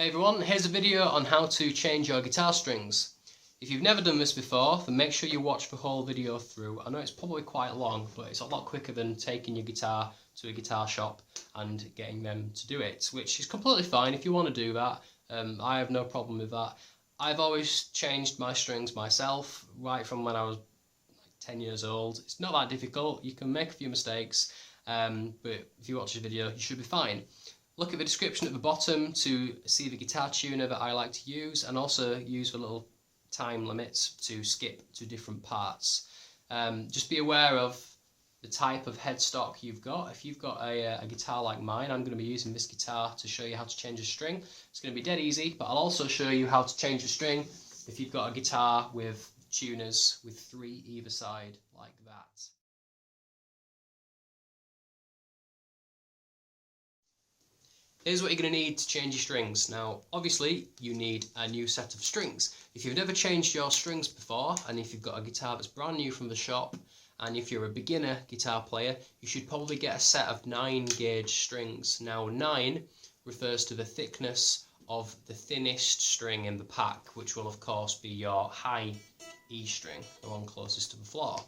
Hey everyone, here's a video on how to change your guitar strings. If you've never done this before, then make sure you watch the whole video through. I know it's probably quite long, but it's a lot quicker than taking your guitar to a guitar shop and getting them to do it, which is completely fine if you want to do that. I have no problem with that. I've always changed my strings myself, right from when I was like 10 years old. It's not that difficult, you can make a few mistakes, but if you watch the video, you should be fine. Look at the description at the bottom to see the guitar tuner that I like to use, and also use the little time limits to skip to different parts. Just be aware of the type of headstock you've got. If you've got a guitar like mine, I'm going to be using this guitar to show you how to change a string. It's going to be dead easy, but I'll also show you how to change a string if you've got a guitar with tuners with 3 either side like that. Here's what you're going to need to change your strings. Now, obviously, you need a new set of strings. If you've never changed your strings before, and if you've got a guitar that's brand new from the shop, and if you're a beginner guitar player, you should probably get a set of 9 gauge strings. Now, 9 refers to the thickness of the thinnest string in the pack, which will of course be your high E string, the one closest to the floor.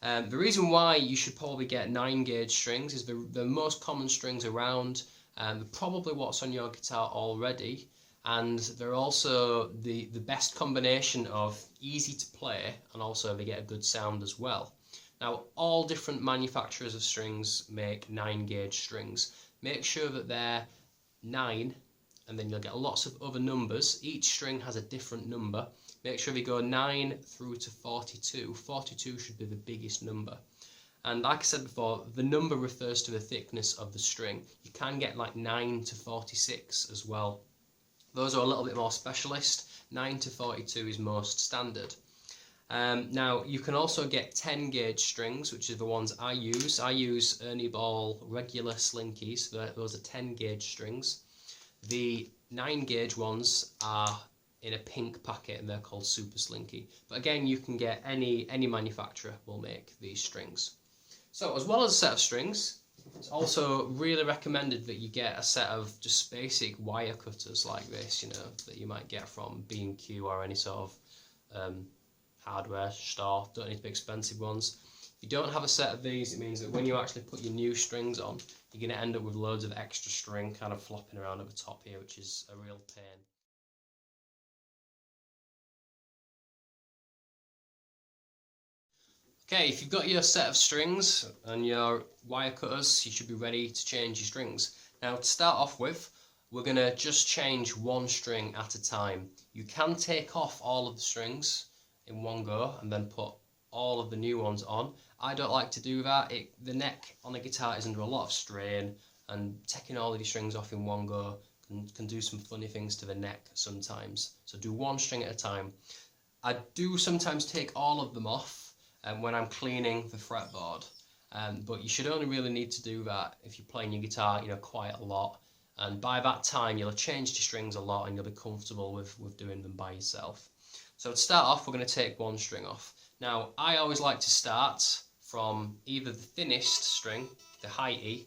The reason why you should probably get 9 gauge strings is the most common strings around. They're probably what's on your guitar already, and they're also the best combination of easy to play, and also they get a good sound as well. Now, all different manufacturers of strings make 9 gauge strings. Make sure that they're 9, and then you'll get lots of other numbers. Each string has a different number. Make sure they go 9 through to 42. 42 should be the biggest number. And like I said before, the number refers to the thickness of the string. You can get like 9 to 46 as well. Those are a little bit more specialist. 9 to 42 is most standard. Now, you can also get 10 gauge strings, which are the ones I use. I use Ernie Ball regular slinkies. Those are 10 gauge strings. The 9 gauge ones are in a pink packet, and they're called Super Slinky. But again, you can get any manufacturer will make these strings. So, as well as a set of strings, it's also really recommended that you get a set of just basic wire cutters like this, you know, that you might get from B&Q or any sort of hardware store. Don't need to be expensive ones. If you don't have a set of these, it means that when you actually put your new strings on, you're going to end up with loads of extra string kind of flopping around at the top here, which is a real pain. Okay, if you've got your set of strings and your wire cutters, you should be ready to change your strings. Now, to start off with, we're going to just change one string at a time. You can take off all of the strings in one go and then put all of the new ones on. I don't like to do that. The neck on a guitar is under a lot of strain, and taking all of your strings off in one go can do some funny things to the neck sometimes. So do one string at a time. I do sometimes take all of them off when I'm cleaning the fretboard, but you should only really need to do that if you're playing your guitar, you know, quite a lot, and by that time you'll have changed your strings a lot and you'll be comfortable with doing them by yourself. So to start off, we're going to take one string off. Now, I always like to start from either the thinnest string, the high E,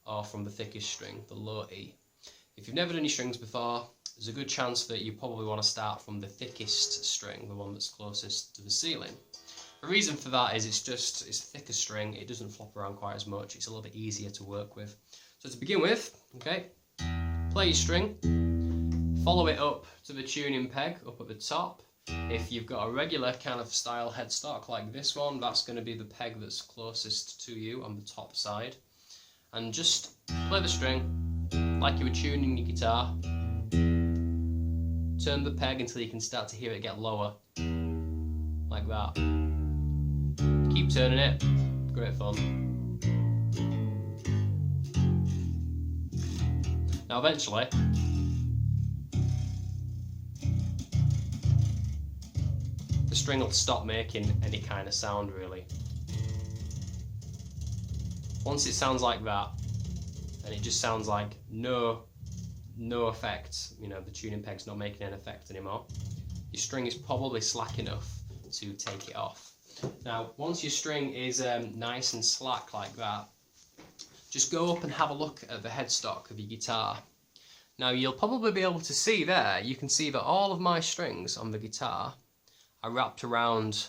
or from the thickest string, the low E. If you've never done your strings before, there's a good chance that you probably want to start from the thickest string, the one that's closest to the ceiling. The reason for that is it's a thicker string, it doesn't flop around quite as much, it's a little bit easier to work with. So to begin with, okay, play your string, follow it up to the tuning peg up at the top. If you've got a regular kind of style headstock like this one, that's going to be the peg that's closest to you on the top side. And just play the string like you were tuning your guitar. Turn the peg until you can start to hear it get lower, like that. Keep turning it, great fun. Now eventually, the string will stop making any kind of sound really. Once it sounds like that, and it just sounds like no effect, you know, the tuning peg's not making an effect anymore, your string is probably slack enough to take it off. Now, once your string is nice and slack like that, just go up and have a look at the headstock of your guitar. Now you'll probably be able to see there, you can see that all of my strings on the guitar are wrapped around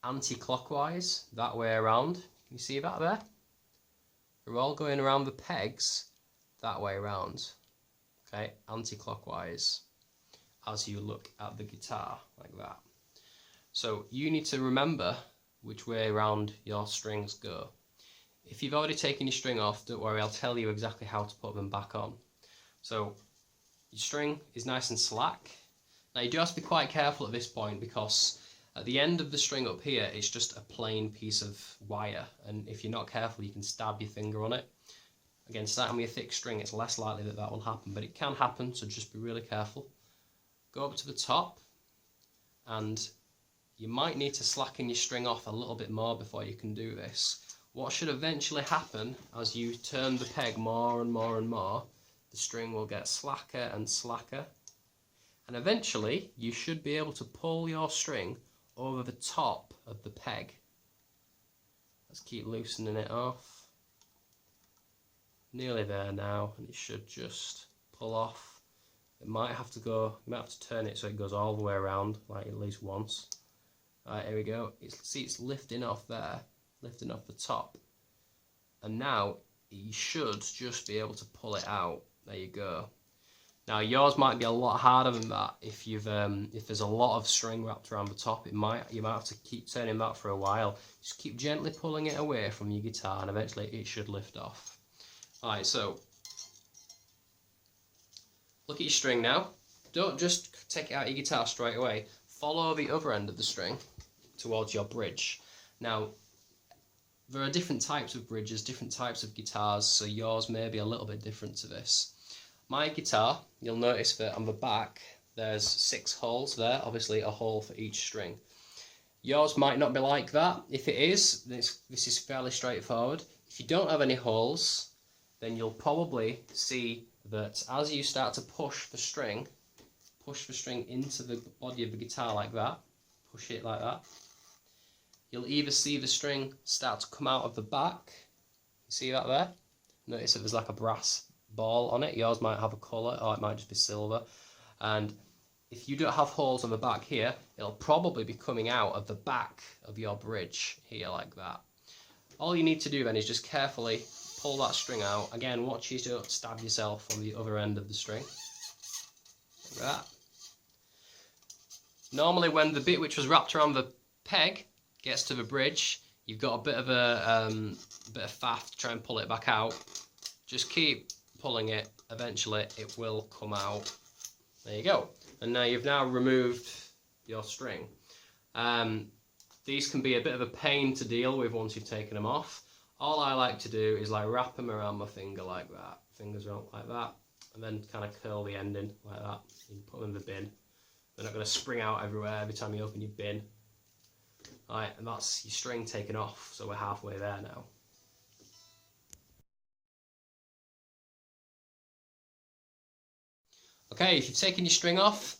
anti-clockwise, that way around. Can you see that there? They're all going around the pegs that way around, okay, anti-clockwise, as you look at the guitar, like that. So you need to remember which way around your strings go. If you've already taken your string off, don't worry, I'll tell you exactly how to put them back on. So your string is nice and slack. Now you do have to be quite careful at this point, because at the end of the string up here it's just a plain piece of wire, and if you're not careful you can stab your finger on it. Again, starting with a thick string, it's less likely that that will happen, but it can happen, so just be really careful. Go up to the top, and you might need to slacken your string off a little bit more before you can do this. What should eventually happen, as you turn the peg more and more and more, the string will get slacker and slacker, and eventually you should be able to pull your string over the top of the peg. Let's keep loosening it off. Nearly there now, and it should just pull off. It might have to go, you might have to turn it so it goes all the way around, like at least once. Alright, here we go. See, it's lifting off there, lifting off the top. And now you should just be able to pull it out. There you go. Now yours might be a lot harder than that. If there's a lot of string wrapped around the top, you might have to keep turning that for a while. Just keep gently pulling it away from your guitar, and eventually it should lift off. Alright, so look at your string now. Don't just take it out of your guitar straight away. Follow the other end of the string towards your bridge. Now, there are different types of bridges, different types of guitars, so yours may be a little bit different to this. My guitar, you'll notice that on the back there's 6 holes there, obviously a hole for each string. Yours might not be like that. If it is, this is fairly straightforward. If you don't have any holes, then you'll probably see that as you start to push the string into the body of the guitar like that, push it like that, you'll either see the string start to come out of the back. You see that there? Notice that there's like a brass ball on it. Yours might have a colour, or it might just be silver. And if you don't have holes on the back here, it'll probably be coming out of the back of your bridge here like that. All you need to do then is just carefully pull that string out. Again, watch you don't stab yourself on the other end of the string. Like that. Normally when the bit which was wrapped around the peg gets to the bridge, you've got a bit of faff to try and pull it back out. Just keep pulling it, eventually it will come out. There you go. And now you've now removed your string. These can be a bit of a pain to deal with once you've taken them off. All I like to do is like wrap them around my finger like that, fingers around like that, and then kind of curl the end in like that. You put them in the bin. They're not going to spring out everywhere every time you open your bin. Alright, and that's your string taken off, so we're halfway there now. Okay, if you've taken your string off,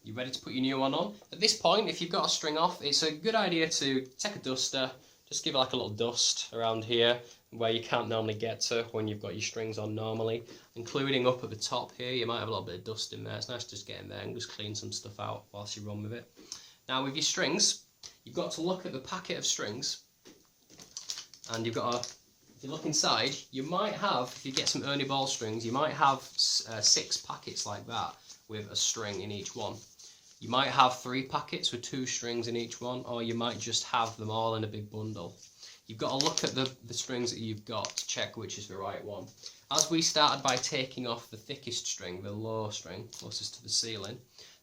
you're ready to put your new one on. At this point, if you've got a string off, it's a good idea to take a duster, just give it like a little dust around here where you can't normally get to when you've got your strings on normally, including up at the top here. You might have a little bit of dust in there. It's nice to just get in there and just clean some stuff out whilst you run with it. Now with your strings, you've got to look at the packet of strings, and you've got to, if you look inside, you might have, if you get some Ernie Ball strings, you might have 6 packets like that with a string in each one. You might have 3 packets with 2 strings in each one, or you might just have them all in a big bundle. You've got to look at the strings that you've got to check which is the right one. As we started by taking off the thickest string, the low string, closest to the ceiling,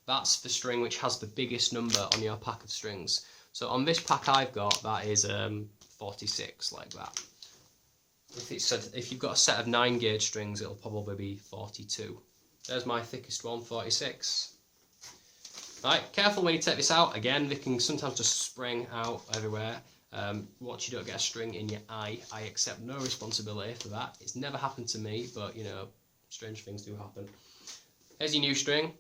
that's the string which has the biggest number on your pack of strings. So on this pack I've got, that is 46, like that. If you've got a set of 9 gauge strings, it'll probably be 42. There's my thickest one, 46. Right, careful when you take this out. Again, they can sometimes just spring out everywhere. Watch you don't get a string in your eye. I accept no responsibility for that. It's never happened to me, but you know, strange things do happen. Here's your new string.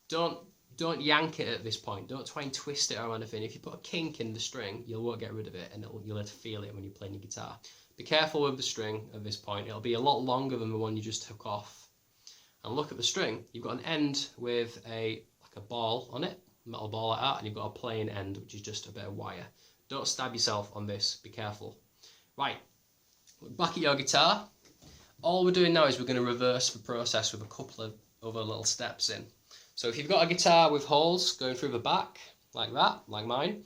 Don't yank it at this point. Don't try and twist it or anything. If you put a kink in the string, you won't get rid of it, and you'll have to feel it when you're playing your guitar. Be careful with the string at this point. It'll be a lot longer than the one you just took off. and look at the string, you've got an end with a ball on it, a metal ball like that, and you've got a plain end which is just a bit of wire. Don't stab yourself on this, be careful. Right, look back at your guitar. All we're doing now is we're going to reverse the process with a couple of other little steps in. So if you've got a guitar with holes going through the back, like that, like mine,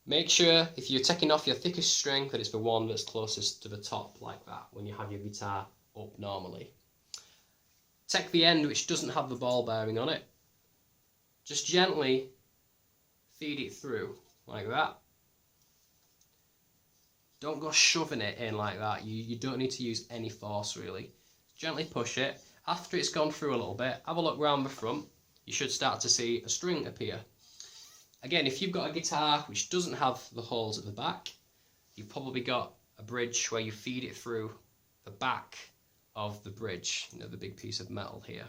make sure if you're taking off your thickest string that it's the one that's closest to the top, like that, when you have your guitar up normally. Take the end which doesn't have the ball bearing on it, just gently feed it through, like that. Don't go shoving it in like that. You don't need to use any force really. Gently push it. After it's gone through a little bit, have a look round the front. You should start to see a string appear. Again, if you've got a guitar which doesn't have the holes at the back, you've probably got a bridge where you feed it through the back of the bridge, you know, the big piece of metal here.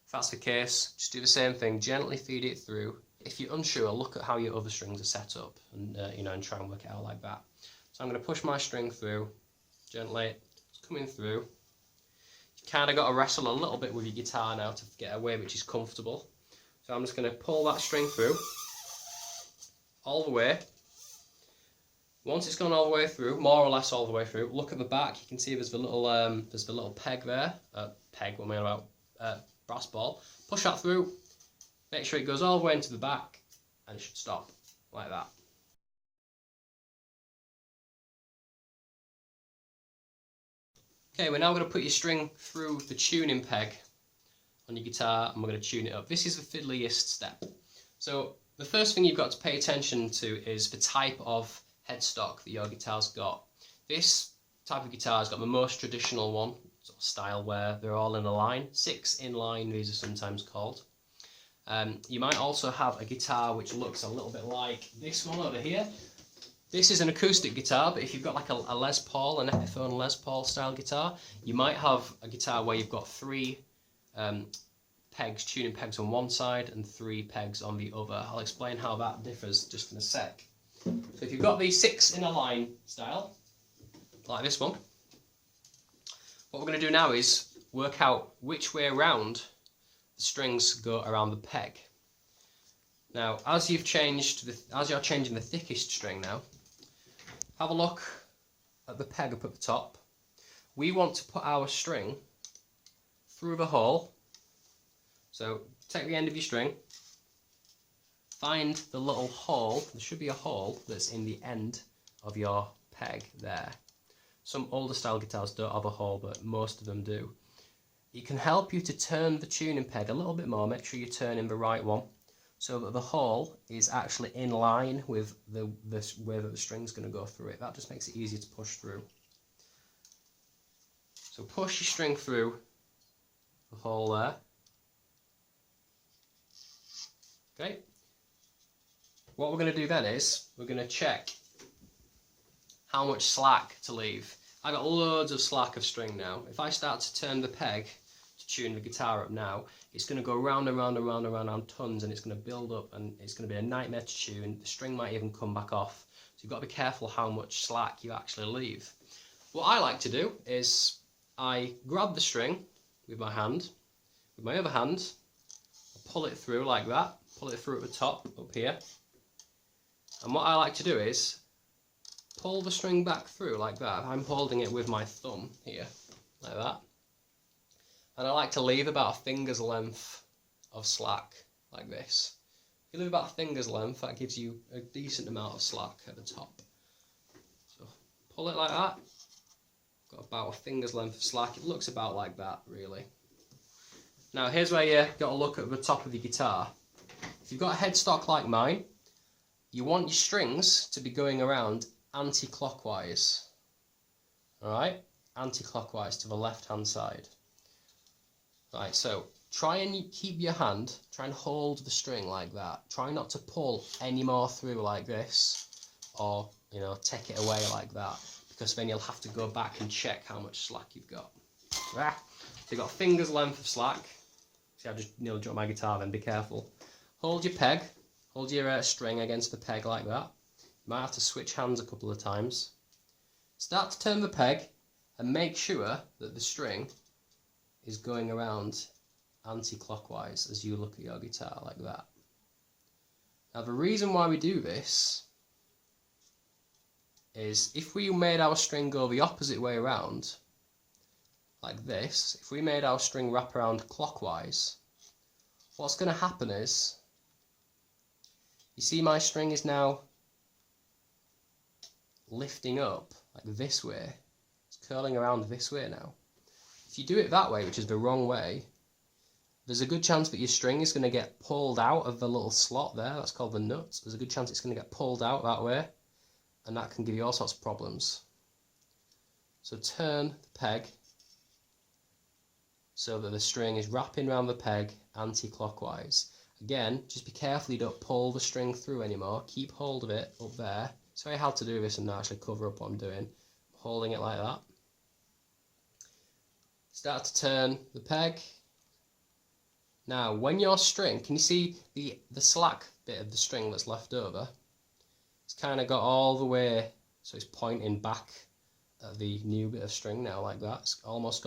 If that's the case, just do the same thing, gently feed it through. If you're unsure, look at how your other strings are set up and and try and work it out like that. So I'm going to push my string through gently. It's coming through. You kind of got to wrestle a little bit with your guitar now to get a way which is comfortable. So I'm just going to pull that string through all the way. Once it's gone all the way through, more or less all the way through, look at the back. You can see there's the little peg there. Peg, what am I about? Brass ball. Push that through. Make sure it goes all the way into the back, and it should stop like that. Okay, we're now going to put your string through the tuning peg on your guitar, and we're going to tune it up. This is the fiddliest step. So the first thing you've got to pay attention to is the type of headstock that your guitar's got. This type of guitar has got the most traditional one, sort of style where they're all in a line. 6 in line, these are sometimes called. You might also have a guitar which looks a little bit like this one over here. This is an acoustic guitar, but if you've got like a Les Paul, an Epiphone Les Paul style guitar, you might have a guitar where you've got 3 pegs, tuning pegs on one side and 3 pegs on the other. I'll explain how that differs just in a sec. So if you've got the 6 in a line style, like this one, what we're going to do now is work out which way around the strings go around the peg. Now, as you're changing the thickest string now, have a look at the peg up at the top. We want to put our string through the hole. So take the end of your string, find the little hole. There should be a hole that's in the end of your peg there. Some older style guitars don't have a hole, but most of them do. It can help you to turn the tuning peg a little bit more. Make sure you're turning the right one, so that the hole is actually in line with the way that the string's going to go through it. That just makes it easier to push through. So push your string through the hole there. Okay. What we're going to do then is we're going to check how much slack to leave. I've got loads of slack of string now. If I start to turn the peg to tune the guitar up now, it's going to go round and round and round and round tons, and it's going to build up, and it's going to be a nightmare to tune. The string might even come back off. So you've got to be careful how much slack you actually leave. What I like to do is I grab the string with my hand, with my other hand, I pull it through like that, pull it through at the top, up here. And what I like to do is pull the string back through like that. I'm holding it with my thumb here, like that. And I like to leave about a finger's length of slack, like this. If you leave about a finger's length, that gives you a decent amount of slack at the top. So pull it like that. Got about a finger's length of slack. It looks about like that, really. Now here's where you got to look at the top of your guitar. If you've got a headstock like mine, you want your strings to be going around anti-clockwise. Alright? Anti-clockwise to the left-hand side. Right, so try and keep your hand, try and hold the string like that. Try not to pull any more through like this, or, take it away like that, because then you'll have to go back and check how much slack you've got. So you've got a finger's length of slack. See, I just nearly dropped my guitar then, be careful. Hold your peg, hold your string against the peg like that. You might have to switch hands a couple of times. Start to turn the peg and make sure that the string is going around anti-clockwise as you look at your guitar like that. Now the reason why we do this is if we made our string go the opposite way around, like this, if we made our string wrap around clockwise, what's going to happen is, you see my string is now lifting up like this way. It's curling around this way now. If you do it that way, which is the wrong way, there's a good chance that your string is going to get pulled out of the little slot there. That's called the nut. There's a good chance it's going to get pulled out that way, and that can give you all sorts of problems. So turn the peg so that the string is wrapping around the peg anti-clockwise. Again, just be careful you don't pull the string through anymore. Keep hold of it up there. It's very hard to do this and not actually cover up what I'm doing. I'm holding it like that. Start to turn the peg. Now, when your string, can you see the slack bit of the string that's left over? It's kind of got all the way, so it's pointing back at the new bit of string now like that. It's almost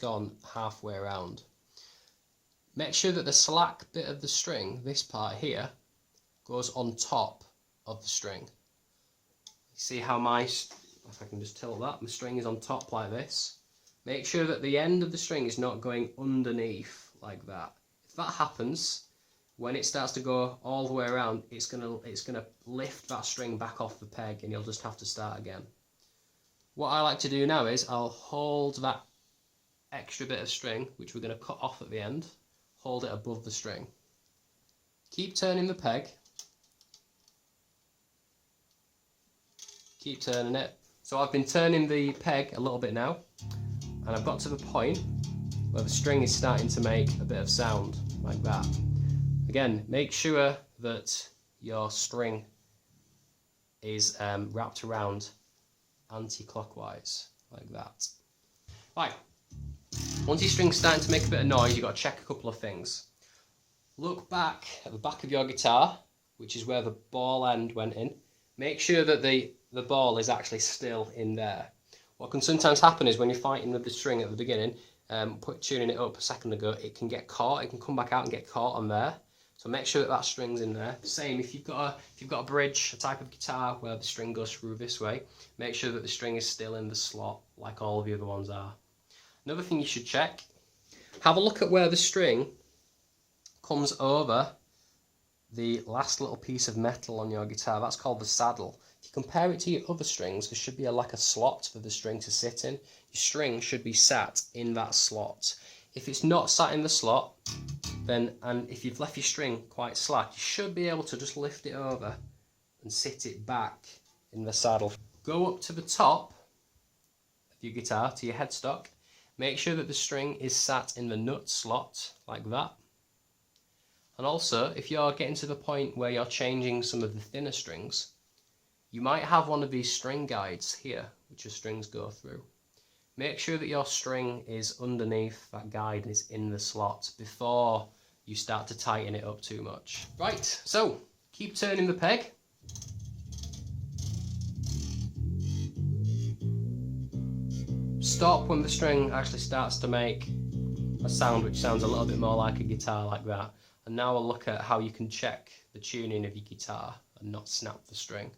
gone halfway around. Make sure that the slack bit of the string, this part here, goes on top of the string. You see how if I can just tilt that, my string is on top like this. Make sure that the end of the string is not going underneath like that. If that happens, when it starts to go all the way around, it's gonna lift that string back off the peg and you'll just have to start again. What I like to do now is I'll hold that extra bit of string, which we're going to cut off at the end, hold it above the string. Keep turning the peg. Keep turning it. So I've been turning the peg a little bit now, and I've got to the point where the string is starting to make a bit of sound like that. Again, make sure that your string is wrapped around anti-clockwise like that. Right. Once your string's starting to make a bit of noise, you've got to check a couple of things. Look back at the back of your guitar, which is where the ball end went in. Make sure that the ball is actually still in there. What can sometimes happen is when you're fighting with the string at the beginning, tuning it up a second ago, it can get caught. It can come back out and get caught on there. So make sure that string's in there. Same if you've got a bridge, a type of guitar where the string goes through this way. Make sure that the string is still in the slot, like all of the other ones are. Another thing you should check, have a look at where the string comes over the last little piece of metal on your guitar. That's called the saddle. If you compare it to your other strings, there should be like a slot for the string to sit in. Your string should be sat in that slot. If it's not sat in the slot, then, and if you've left your string quite slack, you should be able to just lift it over and sit it back in the saddle. Go up to the top of your guitar, to your headstock. Make sure that the string is sat in the nut slot like that. And also, if you're getting to the point where you're changing some of the thinner strings, you might have one of these string guides here, which your strings go through. Make sure that your string is underneath that guide and is in the slot before you start to tighten it up too much. Right, so keep turning the peg. Stop when the string actually starts to make a sound which sounds a little bit more like a guitar like that. And now we'll look at how you can check the tuning of your guitar and not snap the string.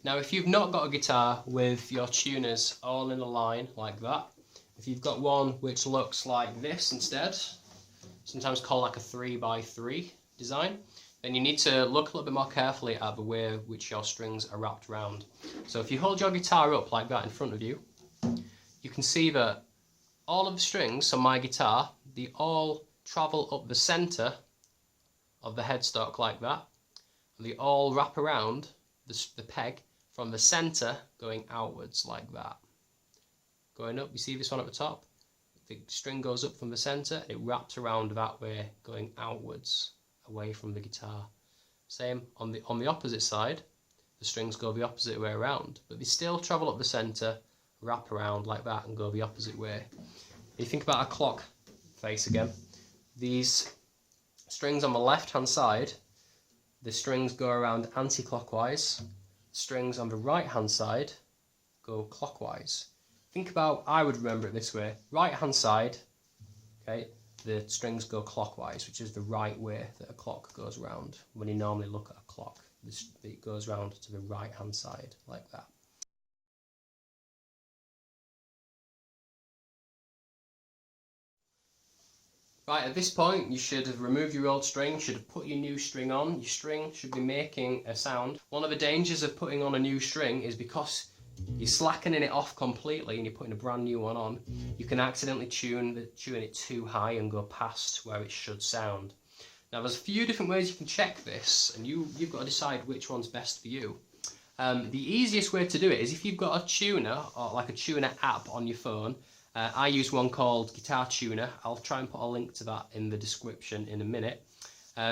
Now if you've not got a guitar with your tuners all in a line like that, if you've got one which looks like this instead, sometimes called like a 3x3 design, then you need to look a little bit more carefully at the way which your strings are wrapped around. So if you hold your guitar up like that in front of you, you can see that all of the strings on my guitar, they all travel up the centre of the headstock like that, and they all wrap around the peg from the centre going outwards like that. Going up, you see this one at the top? The string goes up from the centre, it wraps around that way going outwards, away from the guitar. Same on the opposite side, the strings go the opposite way around, but they still travel up the centre, wrap around like that and go the opposite way. If you think about a clock face again, these strings on the left hand side, the strings go around anti-clockwise, strings on the right hand side go clockwise. think about, I would remember it this way. Right hand side, okay, the strings go clockwise, which is the right way that a clock goes round. When you normally look at a clock, it goes round to the right hand side, like that. Right, at this point, you should have removed your old string, should have put your new string on. Your string should be making a sound. One of the dangers of putting on a new string is because you're slackening it off completely and you're putting a brand new one on, you can accidentally tune it too high and go past where it should sound. Now, there's a few different ways you can check this, and you've got to decide which one's best for you. The easiest way to do it is if you've got a tuner, or like a tuner app on your phone. I use one called Guitar Tuner. I'll try and put a link to that in the description in a minute.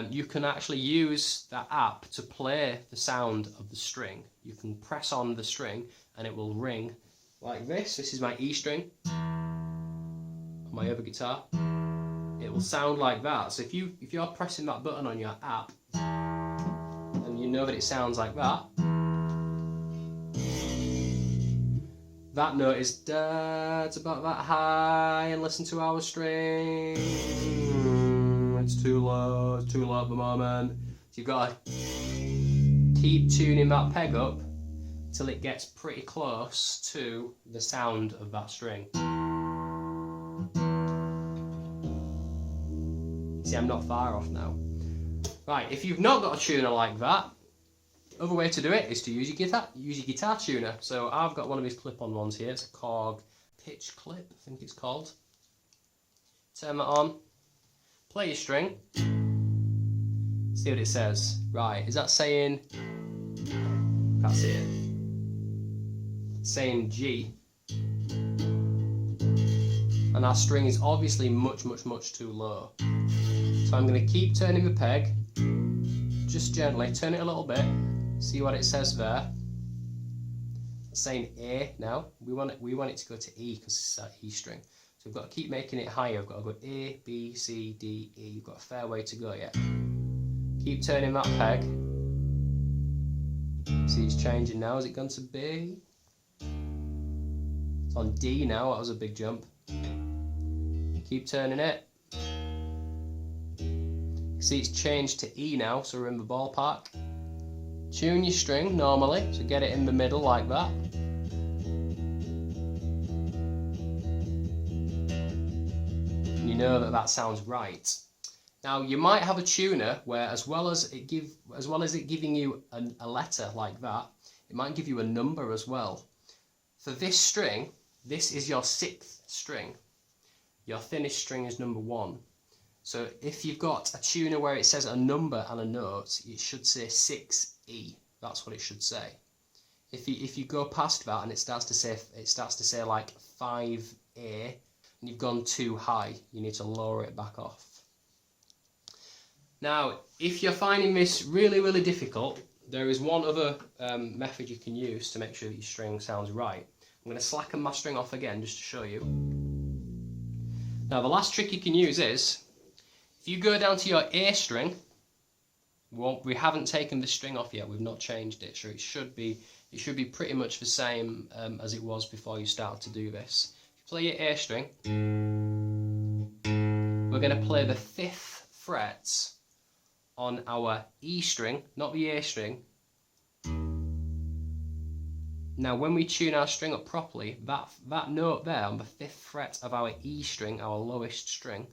You can actually use that app to play the sound of the string. You can press on the string and it will ring like this. This is my E string on my other guitar. It will sound like that. So if you're pressing that button on your app and you know that it sounds like that, that note is it's about that high, and listen to our string. It's too low at the moment. So you've got to keep tuning that peg up till it gets pretty close to the sound of that string. See, I'm not far off now. Right, if you've not got a tuner like that, other way to do it is to use your guitar tuner. So I've got one of these clip-on ones here. It's a Korg pitch clip, I think it's called. Turn that on. Play your string. See what it says. Right, is that saying? Can't see it. It's saying G. And our string is obviously much too low. So I'm going to keep turning the peg. Just gently turn it a little bit. See what it says there. It's saying A now. We want it to go to E because it's that E string. So we've got to keep making it higher. We've got to go A, B, C, D, E. You've got a fair way to go yet. Keep turning that peg. See, it's changing now. Has it gone to B? It's on D now. That was a big jump. Keep turning it. See, it's changed to E now, so we're in the ballpark. Tune your string normally, so get it in the middle like that. And you know that that sounds right. Now, you might have a tuner where, as well as it giving you a letter like that, it might give you a number as well. For this string, this is your 6th string. Your thinnest string is number 1. So if you've got a tuner where it says a number and a note, it should say 6E. That's what it should say. If you go past that and it starts to say like 5A, and you've gone too high, you need to lower it back off. Now, if you're finding this really difficult, there is one other method you can use to make sure that your string sounds right. I'm going to slacken my string off again just to show you. Now, the last trick you can use is, if you go down to your A string, we haven't taken the string off yet, we've not changed it, so it should be pretty much the same as it was before you started to do this. If you play your A string, we're going to play the 5th fret on our E string, not the A string. Now, when we tune our string up properly, that note there on the 5th fret of our E string, our lowest string,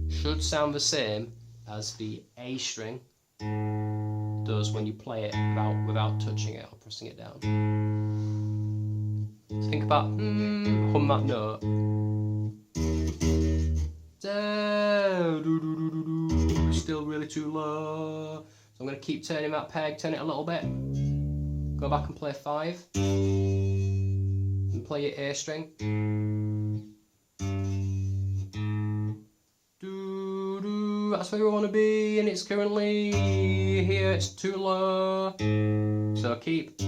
should sound the same as the A string does when you play it without touching it or pressing it down. So think about hum that note. Still really too low. So I'm going to keep turning that peg, turn it a little bit. Go back and play 5. And play your A string. That's where we want to be, and it's currently here, it's too low. So keep.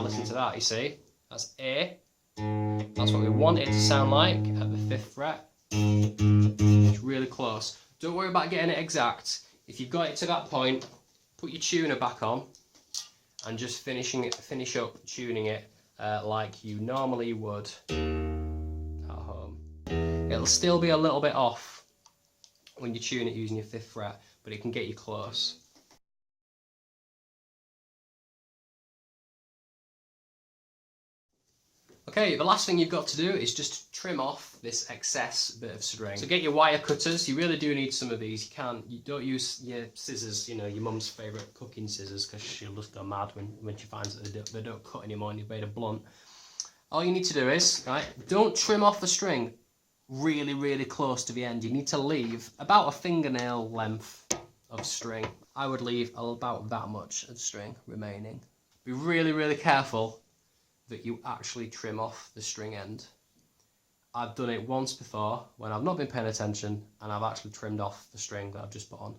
Listen to that, you see? That's A. That's what we want it to sound like at the 5th fret. It's really close. Don't worry about getting it exact. If you've got it to that point, put your tuner back on and just finish up tuning it like you normally would at home. It'll still be a little bit off when you tune it using your 5th fret, but it can get you close. Okay, the last thing you've got to do is just trim off this excess bit of string. So get your wire cutters. You really do need some of these. You don't use your scissors, you know, your mum's favourite cooking scissors, because she'll just go mad when she finds that they don't cut anymore and you've made a blunt. All you need to do is, right, don't trim off the string really, really close to the end. You need to leave about a fingernail length of string. I would leave about that much of string remaining. Be really, really careful that you actually trim off the string end. I've done it once before when I've not been paying attention and I've actually trimmed off the string that I've just put on.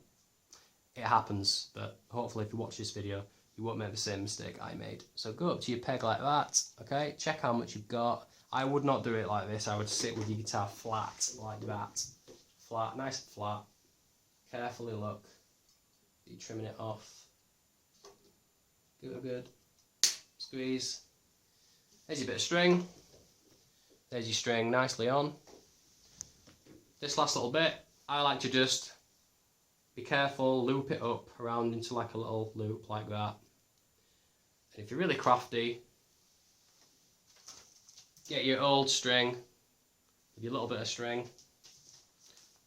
It happens, but hopefully if you watch this video, you won't make the same mistake I made. So go up to your peg like that, okay? Check how much you've got. I would not do it like this. I would sit with your guitar flat like that. Flat, nice and flat. Carefully look. You're trimming it off. Give it a good squeeze. There's your bit of string. There's your string nicely on. This last little bit, I like to just be careful, loop it up around into like a little loop like that. And if you're really crafty, get your old string, with your little bit of string,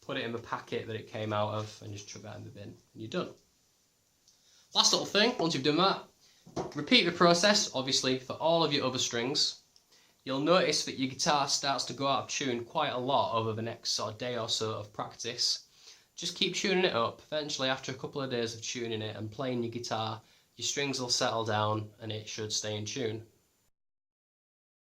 put it in the packet that it came out of and just chuck that in the bin and you're done. Last little thing, once you've done that, repeat the process, obviously, for all of your other strings. You'll notice that your guitar starts to go out of tune quite a lot over the next sort of day or so of practice. Just keep tuning it up. Eventually, after a couple of days of tuning it and playing your guitar, your strings will settle down and it should stay in tune.